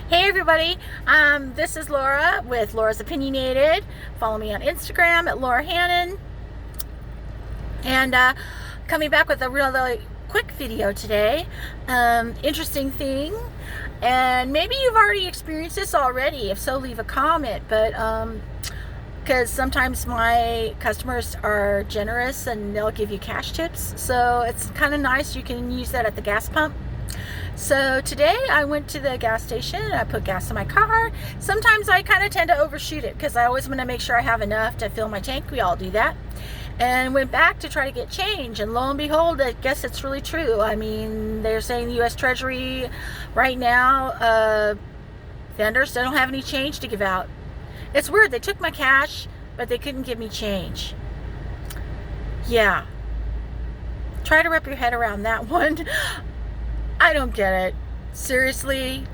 Hey everybody, this is Laura with Laura's Opinionated. Follow me on Instagram at Laura Hannon. And coming back with a really quick video today. Interesting thing, and maybe you've already experienced this already. If so, leave a comment. But because sometimes my customers are generous and they'll give you cash tips, so it's kind of nice. You can use that at the gas pump. So today I went to the gas station and I put gas in my car. Sometimes I kind of tend to overshoot it because I always want to make sure I have enough to fill my tank. We all do that. And went back to try to get change, and lo and behold, I guess it's really true. I mean, they're saying the U.S. Treasury right now, vendors don't have any change to give out. It's weird. They took my cash, but they couldn't give me change. Yeah. Try to wrap your head around that one. I don't get it. Seriously.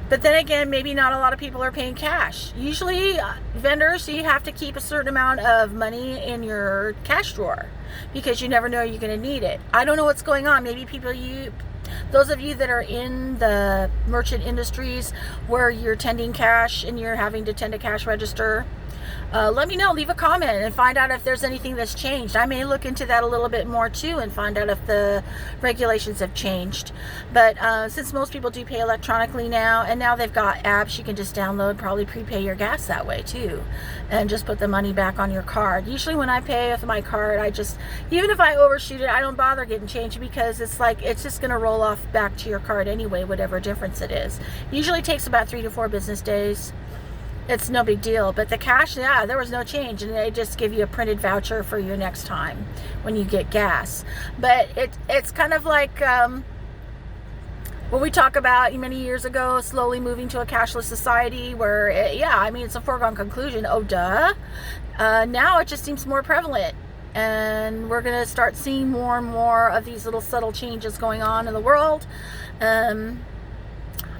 But then again, maybe not a lot of people are paying cash. Usually, vendors, you have to keep a certain amount of money in your cash drawer because you never know you're going to need it. I don't know what's going on. Maybe those of you that are in the merchant industries where you're tending cash and you're having to tend a cash register, let me know. Leave a comment and find out if there's anything that's changed. I may look into that a little bit more too and find out if the regulations have changed. But since most people do pay electronically now, and now they've got apps you can just download, probably prepay your gas that way too, and just put the money back on your card. Usually when I pay with my card, even if I overshoot it, I don't bother getting change because it's just going to roll off back to your card anyway, whatever difference it is. Usually takes about 3 to 4 business days. It's no big deal. But the cash, yeah, there was no change, and they just give you a printed voucher for your next time when you get gas. But it's kind of like what we talk about many years ago, slowly moving to a cashless society where, it's a foregone conclusion. Oh, duh. Now it just seems more prevalent. And we're going to start seeing more and more of these little subtle changes going on in the world.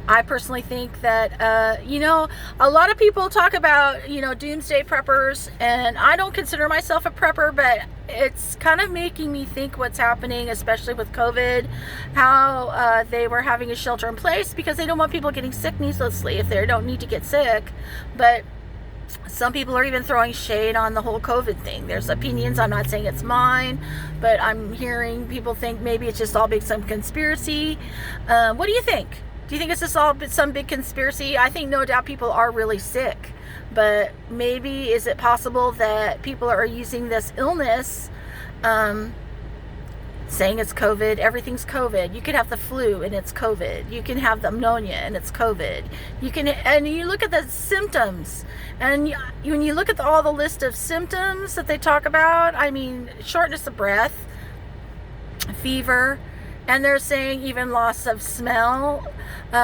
I personally think that, a lot of people talk about, doomsday preppers, and I don't consider myself a prepper, but it's kind of making me think what's happening, especially with COVID, how they were having a shelter in place because they don't want people getting sick needlessly if they don't need to get sick. But some people are even throwing shade on the whole COVID thing. There's opinions. I'm not saying it's mine, but I'm hearing people think maybe it's just all some conspiracy. What do you think? Do you think it's just all some big conspiracy? I think no doubt people are really sick, but maybe is it possible that people are using this illness, saying it's COVID? Everything's COVID. You could have the flu and it's COVID. You can have the pneumonia and it's COVID. And you look at the symptoms, and when you look at all the list of symptoms that they talk about, I mean, shortness of breath, fever, and they're saying even loss of smell. There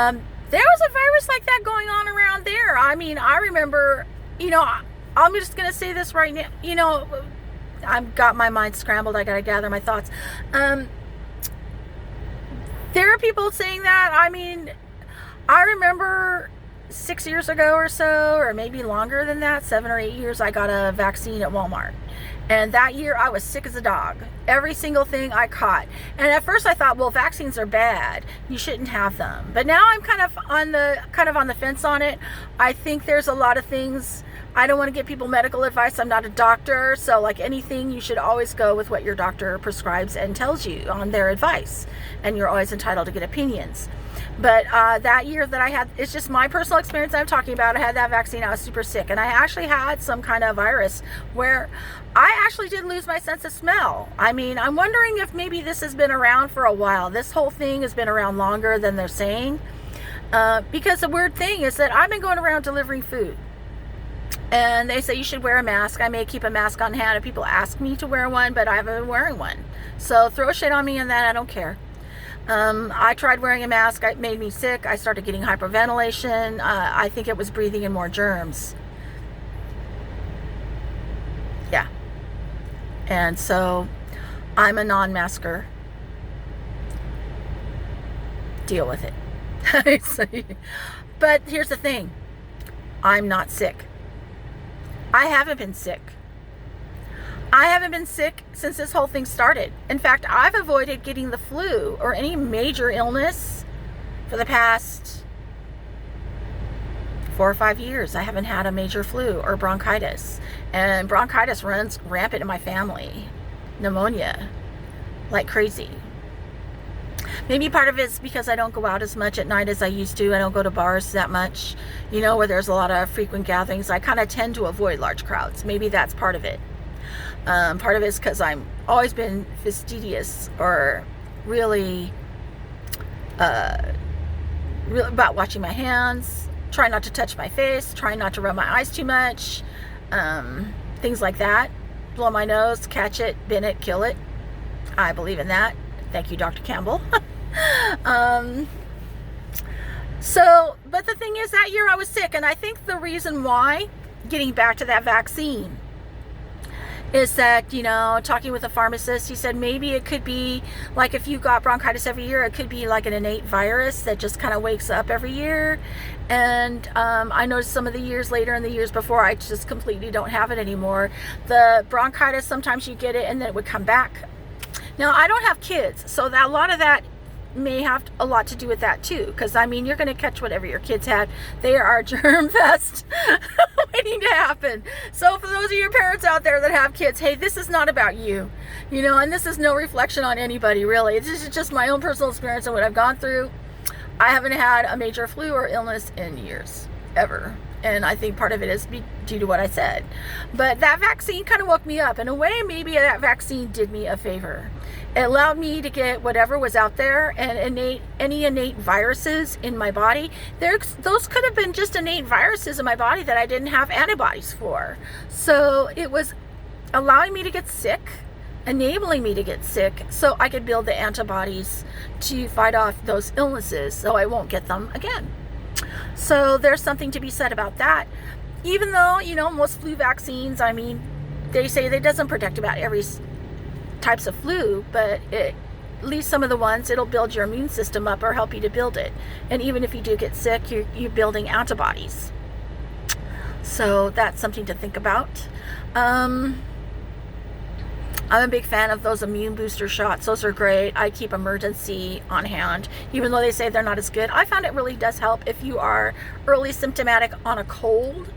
was a virus like that going on around there. I mean, I remember, I'm just going to say this right now, I've got my mind scrambled. I got to gather my thoughts. There are people saying that. I mean, I remember 6 years ago or so, or maybe longer than that, 7 or 8 years, I got a vaccine at Walmart. And that year I was sick as a dog. Every single thing I caught. And at first I thought, well, vaccines are bad. You shouldn't have them. But now I'm kind of on the fence on it. I think there's a lot of things. I don't want to give people medical advice. I'm not a doctor. So like anything, you should always go with what your doctor prescribes and tells you on their advice. And you're always entitled to get opinions. But that year that I had, it's just my personal experience I'm talking about. I had that vaccine. I was super sick. And I actually had some kind of virus where I actually did lose my sense of smell. I mean, I'm wondering if maybe this has been around for a while. This whole thing has been around longer than they're saying. Because the weird thing is that I've been going around delivering food. And they say you should wear a mask. I may keep a mask on hand if people ask me to wear one, but I haven't been wearing one. So throw shit on me on that. I don't care. I tried wearing a mask. It made me sick. I started getting hyperventilation. I think it was breathing in more germs. Yeah. And so I'm a non-masker. Deal with it. But here's the thing. I'm not sick. I haven't been sick. I haven't been sick since this whole thing started. In fact, I've avoided getting the flu or any major illness for the past 4 or 5 years, I haven't had a major flu or bronchitis. And bronchitis runs rampant in my family. Pneumonia, like crazy. Maybe part of it is because I don't go out as much at night as I used to. I don't go to bars that much, you know, where there's a lot of frequent gatherings. I kind of tend to avoid large crowds. Maybe that's part of it. Part of it is because I'm always been fastidious, or really about watching my hands, try not to touch my face, try not to rub my eyes too much, things like that. Blow my nose, catch it, bin it, kill it. I believe in that. Thank you, Dr. Campbell. But the thing is, that year I was sick, and I think the reason why, getting back to that vaccine, is that, you know, talking with a pharmacist, he said maybe it could be like, if you got bronchitis every year, it could be like an innate virus that just kind of wakes up every year. And I noticed some of the years later and the years before, I just completely don't have it anymore. The bronchitis, sometimes you get it and then it would come back. Now, I don't have kids, so that a lot of that may have a lot to do with that too, because I mean, you're going to catch whatever your kids had. They are germ fest waiting to happen. So for those of your parents out there that have kids, hey, this is not about you, you know, and this is no reflection on anybody, really. This is just my own personal experience and what I've gone through. I haven't had a major flu or illness in years, ever. And I think part of it is due to what I said. But that vaccine kind of woke me up. In a way, maybe that vaccine did me a favor. It allowed me to get whatever was out there, and any innate viruses in my body. Those could have been just innate viruses in my body that I didn't have antibodies for. So it was allowing me to get sick, enabling me to get sick, so I could build the antibodies to fight off those illnesses so I won't get them again. So there's something to be said about that. Even though, you know, most flu vaccines, I mean, they say it doesn't protect about every types of flu, but at least some of the ones, it'll build your immune system up or help you to build it. And even if you do get sick, you're building antibodies. So that's something to think about. I'm a big fan of those immune booster shots. Those are great. I keep emergency on hand, even though they say they're not as good. I found it really does help if you are early symptomatic on a cold.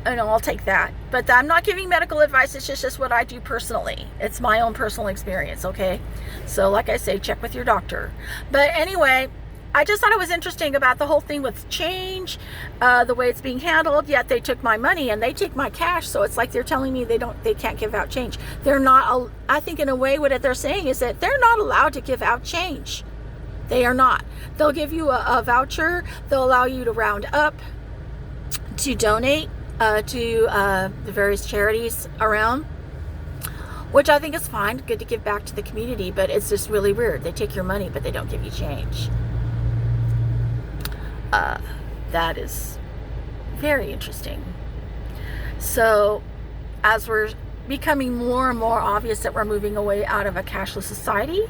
I know, I'll take that. But I'm not giving medical advice. It's just what I do personally. It's my own personal experience, okay? So like I say, check with your doctor. But anyway, I just thought it was interesting about the whole thing with change, the way it's being handled. Yet they took my money and they take my cash, so it's like they're telling me they can't give out change. They're not. I think in a way what they're saying is that they're not allowed to give out change. They are not. They'll give you a voucher. They'll allow you to round up to donate to the various charities around, which I think is fine. Good to give back to the community, but it's just really weird. They take your money, but they don't give you change. That is very interesting. So as we're becoming more and more obvious that we're moving away out of a cashless society,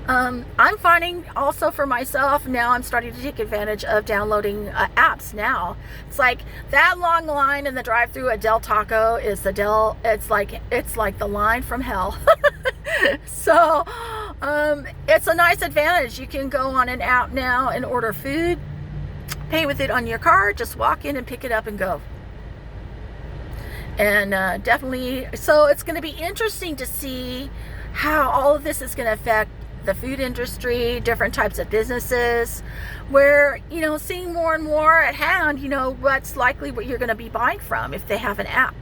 I'm finding also for myself now, I'm starting to take advantage of downloading apps now. It's like that long line in the drive-through at Del Taco is it's like the line from hell. So it's a nice advantage. You can go on an app now and order food, pay with it on your card, just walk in and pick it up and go. And definitely, so it's going to be interesting to see how all of this is going to affect the food industry, different types of businesses, where, you know, seeing more and more at hand, you know, what's likely what you're going to be buying from if they have an app.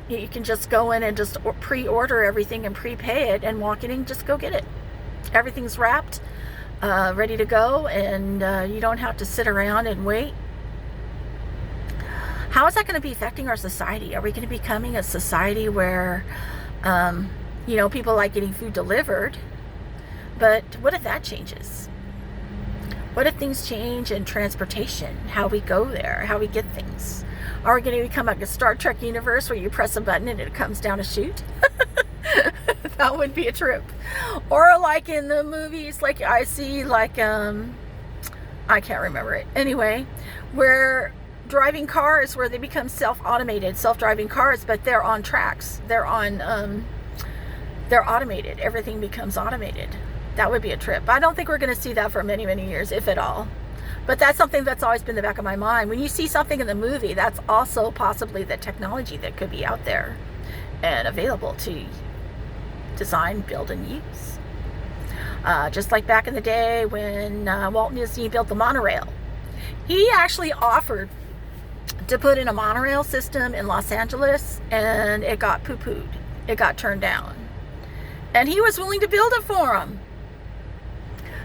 You can just go in and just pre-order everything and prepay it and walk in and just go get it. Everything's wrapped, ready to go, and you don't have to sit around and wait. How is that going to be affecting our society? Are we going to be becoming a society where, you know, people like getting food delivered? But what if that changes? What if things change in transportation? How we go there, how we get things? Are we going to become like a Star Trek universe where you press a button and it comes down a chute? That would be a trip. Or like in the movies, like I see, like, I can't remember it. Anyway, where driving cars, where they become self-driving cars, but they're on tracks. They're automated. Everything becomes automated. That would be a trip. I don't think we're going to see that for many, many years, if at all. But that's something that's always been in the back of my mind. When you see something in the movie, that's also possibly the technology that could be out there and available to design, build, and use. Just like back in the day when Walt Disney built the monorail. He actually offered to put in a monorail system in Los Angeles, and it got poo-pooed. It got turned down. And he was willing to build it for him.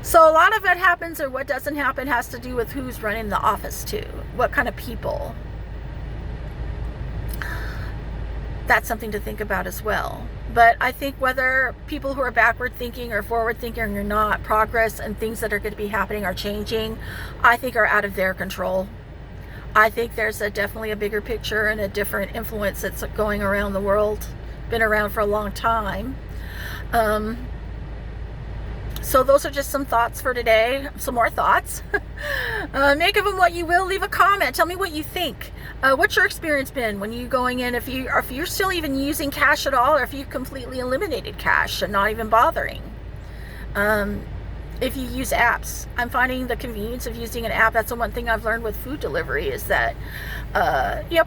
So a lot of it happens, or what doesn't happen, has to do with who's running the office too. What kind of people. That's something to think about as well. But I think whether people who are backward thinking or forward thinking or not, progress and things that are going to be happening are changing, I think are out of their control. I think there's definitely a bigger picture and a different influence that's going around the world. Been around for a long time. So those are just some thoughts for today. Some more thoughts. Make of them what you will. Leave a comment. Tell me what you think. What's your experience been when you going in? If you're still even using cash at all, or if you've completely eliminated cash and not even bothering. If you use apps, I'm finding the convenience of using an app. That's the one thing I've learned with food delivery is that,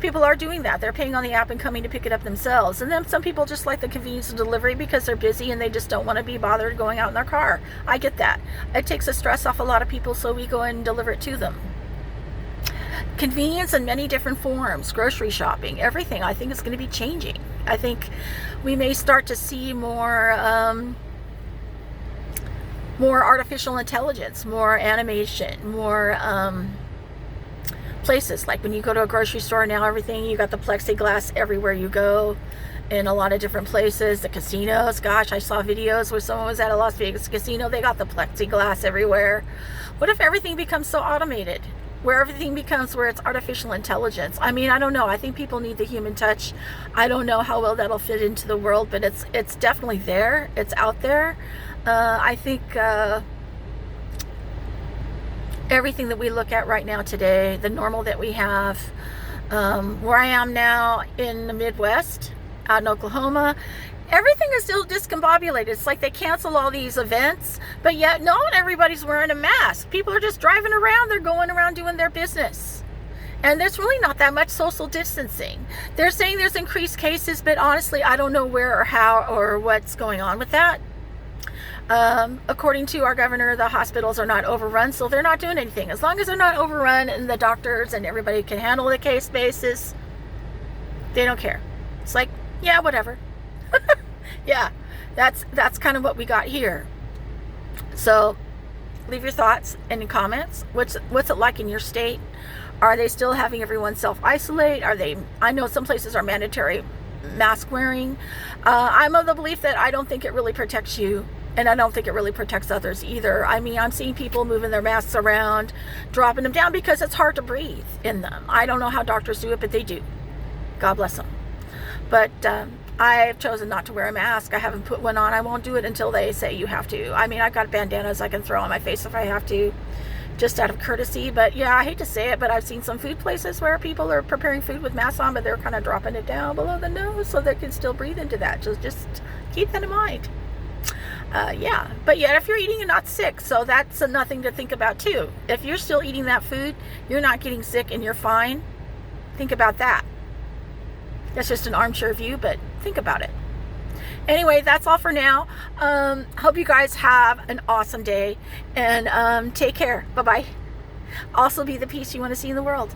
people are doing that. They're paying on the app and coming to pick it up themselves. And then some people just like the convenience of delivery because they're busy and they just don't want to be bothered going out in their car. I get that. It takes the stress off a lot of people, so we go and deliver it to them. Convenience in many different forms, grocery shopping, everything, I think is going to be changing. I think we may start to see more artificial intelligence, more animation, more places. Like when you go to a grocery store now, everything, you got the plexiglass everywhere you go in a lot of different places. The casinos, gosh, I saw videos where someone was at a Las Vegas casino, they got the plexiglass everywhere. What if everything becomes so automated? Where everything becomes where it's artificial intelligence. I mean, I don't know. I think people need the human touch. I don't know how well that'll fit into the world, but it's definitely there. It's out there. I think everything that we look at right now today, the normal that we have, where I am now in the Midwest, out in Oklahoma, everything is still discombobulated. It's like they cancel all these events, but yet not everybody's wearing a mask. People are just driving around. They're going around doing their business. And there's really not that much social distancing. They're saying there's increased cases, but honestly, I don't know where or how or what's going on with that. According to our governor, the hospitals are not overrun, so they're not doing anything. As long as they're not overrun and the doctors and everybody can handle the case basis, they don't care. It's like, yeah, whatever. Yeah, that's kind of what we got here. So leave your thoughts and comments. What's it like in your state? Are they still having everyone self-isolate? I know some places are mandatory mask wearing. I'm of the belief that I don't think it really protects you, and I don't think it really protects others either. I mean, I'm seeing people moving their masks around, dropping them down because it's hard to breathe in them. I don't know how doctors do it, but they do. God bless them. But I've chosen not to wear a mask. I haven't put one on. I won't do it until they say you have to. I mean, I've got bandanas I can throw on my face if I have to, just out of courtesy. But yeah, I hate to say it, but I've seen some food places where people are preparing food with masks on, but they're kind of dropping it down below the nose so they can still breathe into that. Just keep that in mind. Yeah, but yet if you're eating and not sick, so that's nothing to think about too. If you're still eating that food, you're not getting sick and you're fine. Think about that. That's just an armchair view, but think about it. Anyway, that's all for now. Hope you guys have an awesome day, and take care. Bye-bye. Also be the peace you want to see in the world.